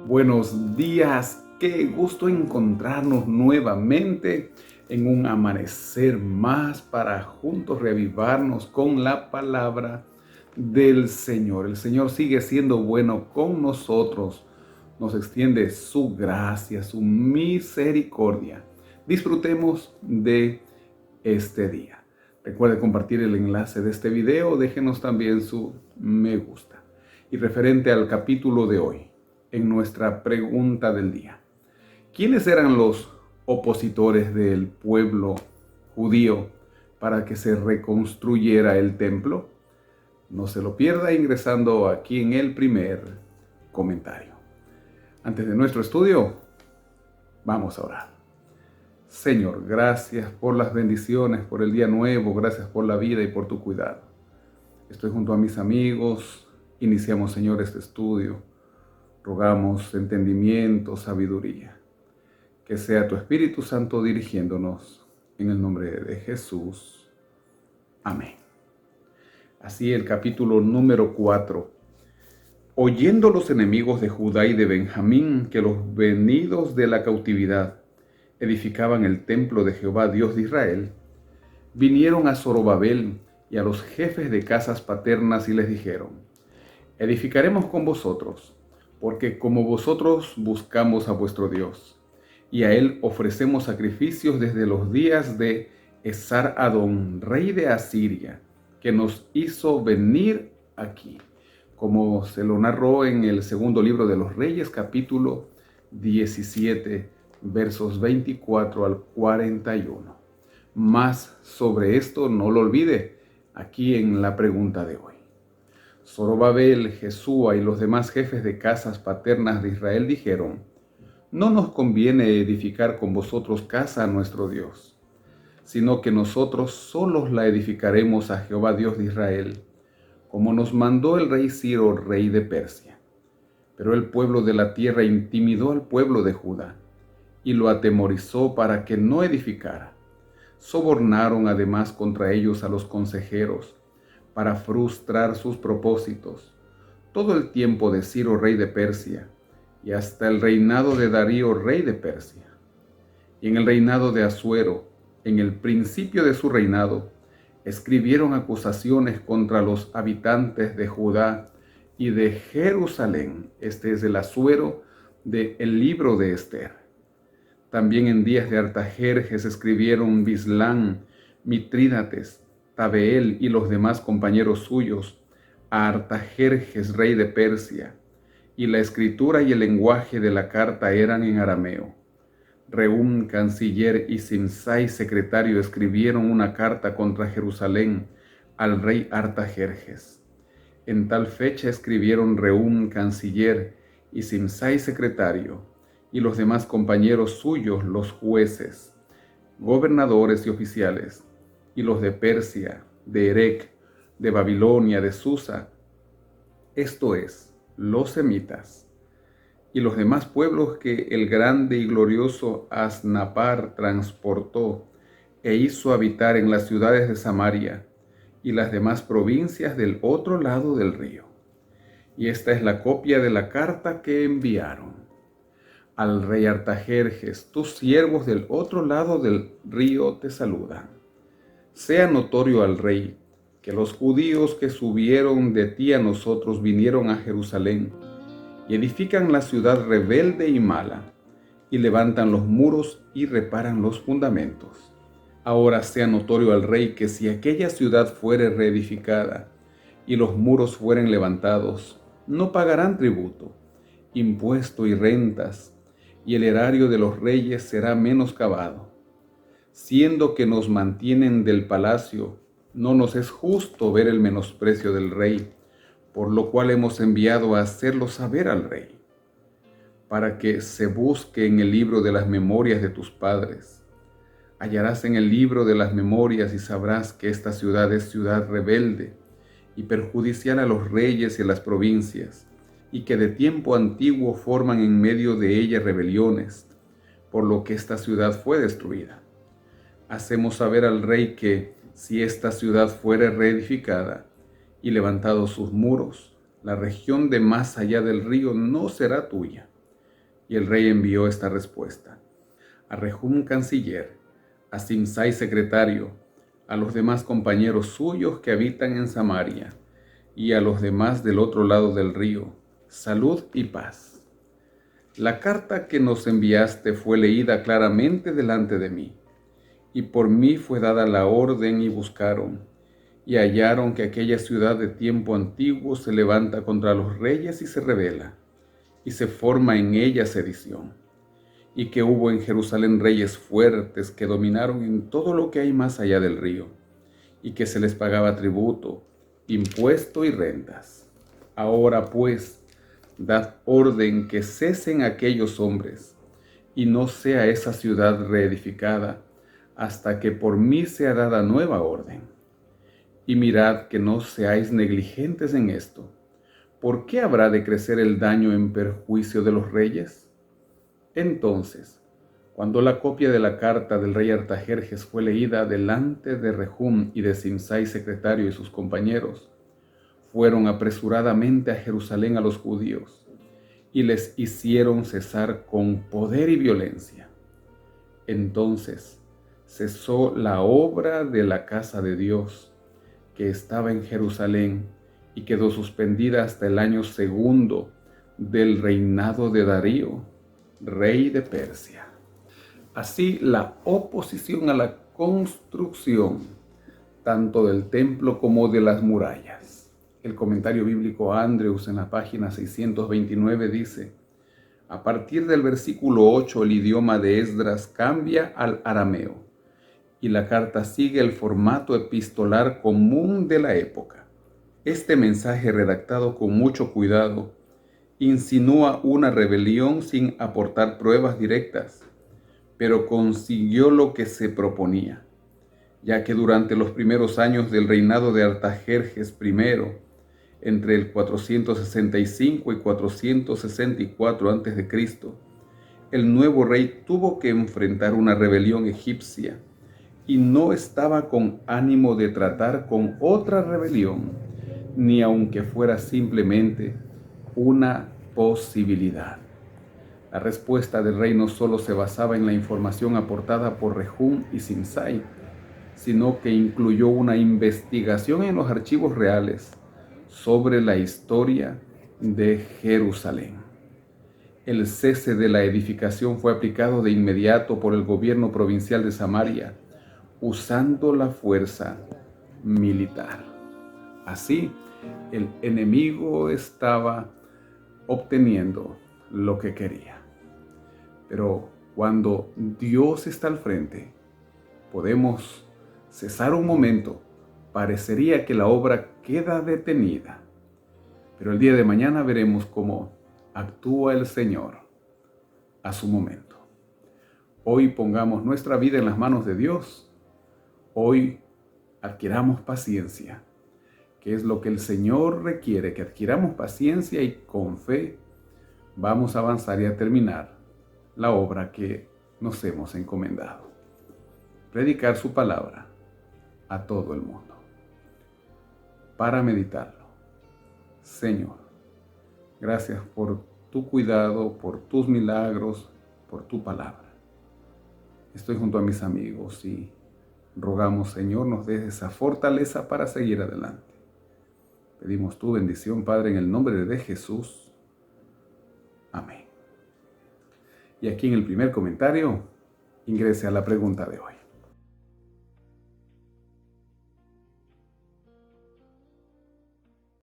Buenos días, qué gusto encontrarnos nuevamente en un amanecer más para juntos reavivarnos con la palabra del Señor. El Señor sigue siendo bueno con nosotros, nos extiende su gracia, su misericordia. Disfrutemos de este día. Recuerde compartir el enlace de este video, déjenos también su me gusta. Y referente al capítulo de hoy, en nuestra pregunta del día. ¿Quiénes eran los opositores del pueblo judío para que se reconstruyera el templo? No se lo pierda ingresando aquí en el primer comentario. Antes de nuestro estudio, vamos a orar. Señor, gracias por las bendiciones, por el día nuevo, gracias por la vida y por tu cuidado. Estoy junto a mis amigos, iniciamos, Señor, este estudio. Rogamos entendimiento, sabiduría. Que sea tu Espíritu Santo dirigiéndonos en el nombre de Jesús. Amén. Así el capítulo número 4. Oyendo los enemigos de Judá y de Benjamín que los venidos de la cautividad edificaban el templo de Jehová Dios de Israel, vinieron a Zorobabel y a los jefes de casas paternas y les dijeron: edificaremos con vosotros, porque como vosotros buscamos a vuestro Dios, y a él ofrecemos sacrificios desde los días de Esar-Adón, rey de Asiria, que nos hizo venir aquí, como se lo narró en el segundo libro de los Reyes, capítulo 17, versos 24 al 41. Más sobre esto no lo olvide aquí en la pregunta de hoy. Zorobabel, Jesúa y los demás jefes de casas paternas de Israel dijeron: no nos conviene edificar con vosotros casa a nuestro Dios, sino que nosotros solos la edificaremos a Jehová Dios de Israel, como nos mandó el rey Ciro, rey de Persia. Pero el pueblo de la tierra intimidó al pueblo de Judá y lo atemorizó para que no edificara. Sobornaron además contra ellos a los consejeros para frustrar sus propósitos, todo el tiempo de Ciro, rey de Persia, y hasta el reinado de Darío, rey de Persia. Y en el reinado de Asuero, en el principio de su reinado, escribieron acusaciones contra los habitantes de Judá y de Jerusalén. Este es el Asuero del libro de Esther. También en días de Artajerjes escribieron Bislán, Mitrídates, Tabeel y los demás compañeros suyos a Artajerjes, rey de Persia, y la escritura y el lenguaje de la carta eran en arameo. Reúm, canciller, y Simsai, secretario, escribieron una carta contra Jerusalén al rey Artajerjes. En tal fecha escribieron Reúm, canciller, y Simsai, secretario, y los demás compañeros suyos, los jueces, gobernadores y oficiales, y los de Persia, de Erec, de Babilonia, de Susa, esto es, los semitas, y los demás pueblos que el grande y glorioso Asnapar transportó e hizo habitar en las ciudades de Samaria y las demás provincias del otro lado del río. Y esta es la copia de la carta que enviaron. Al rey Artajerjes, tus siervos del otro lado del río te saludan. Sea notorio al rey que los judíos que subieron de ti a nosotros vinieron a Jerusalén y edifican la ciudad rebelde y mala, y levantan los muros y reparan los fundamentos. Ahora sea notorio al rey que si aquella ciudad fuere reedificada y los muros fueren levantados, no pagarán tributo, impuesto y rentas, y el erario de los reyes será menoscabado. Siendo que nos mantienen del palacio, no nos es justo ver el menosprecio del rey, por lo cual hemos enviado a hacerlo saber al rey, para que se busque en el libro de las memorias de tus padres. Hallarás en el libro de las memorias y sabrás que esta ciudad es ciudad rebelde y perjudicial a los reyes y a las provincias, y que de tiempo antiguo forman en medio de ella rebeliones, por lo que esta ciudad fue destruida. Hacemos saber al rey que, si esta ciudad fuere reedificada y levantados sus muros, la región de más allá del río no será tuya, Y el rey envió esta respuesta: a Rehum canciller, a Simsai secretario, a los demás compañeros suyos que habitan en Samaria, y a los demás del otro lado del río, salud y paz. La carta que nos enviaste fue leída claramente delante de mí, y por mí fue dada la orden y buscaron, y hallaron que aquella ciudad de tiempo antiguo se levanta contra los reyes y se rebela, y se forma en ella sedición, y que hubo en Jerusalén reyes fuertes que dominaron en todo lo que hay más allá del río, y que se les pagaba tributo, impuesto y rentas. Ahora pues, dad orden que cesen aquellos hombres, y no sea esa ciudad reedificada, hasta que por mí sea dada nueva orden. Y mirad que no seáis negligentes en esto. ¿Por qué habrá de crecer el daño en perjuicio de los reyes? Entonces, cuando la copia de la carta del rey Artajerjes fue leída delante de Rehum y de Simsai secretario y sus compañeros, fueron apresuradamente a Jerusalén a los judíos y les hicieron cesar con poder y violencia. Entonces cesó la obra de la casa de Dios que estaba en Jerusalén y quedó suspendida hasta el año segundo del reinado de Darío, rey de Persia. Así, la oposición a la construcción tanto del templo como de las murallas. El comentario bíblico Andrews en la página 629 dice: a partir del versículo 8 el idioma de Esdras cambia al arameo y la carta sigue el formato epistolar común de la época. Este mensaje, redactado con mucho cuidado, insinúa una rebelión sin aportar pruebas directas, pero consiguió lo que se proponía, ya que durante los primeros años del reinado de Artajerjes I, entre el 465 y 464 a.C., el nuevo rey tuvo que enfrentar una rebelión egipcia y no estaba con ánimo de tratar con otra rebelión, ni aunque fuera simplemente una posibilidad. La respuesta del rey no solo se basaba en la información aportada por Rehum y Simsai, sino que incluyó una investigación en los archivos reales sobre la historia de Jerusalén. El cese de la edificación fue aplicado de inmediato por el gobierno provincial de Samaria, usando la fuerza militar. Así, el enemigo estaba obteniendo lo que quería. Pero cuando Dios está al frente, podemos cesar un momento. Parecería que la obra queda detenida, pero el día de mañana veremos cómo actúa el Señor a su momento. Hoy pongamos nuestra vida en las manos de Dios. Hoy adquiramos paciencia, que es lo que el Señor requiere, que adquiramos paciencia y con fe vamos a avanzar y a terminar la obra que nos hemos encomendado. Predicar su palabra a todo el mundo. Para meditarlo. Señor, gracias por tu cuidado, por tus milagros, por tu palabra. Estoy junto a mis amigos y rogamos, Señor, nos des esa fortaleza para seguir adelante. Pedimos tu bendición, Padre, en el nombre de Jesús. Amén. Y aquí en el primer comentario, ingrese a la pregunta de hoy.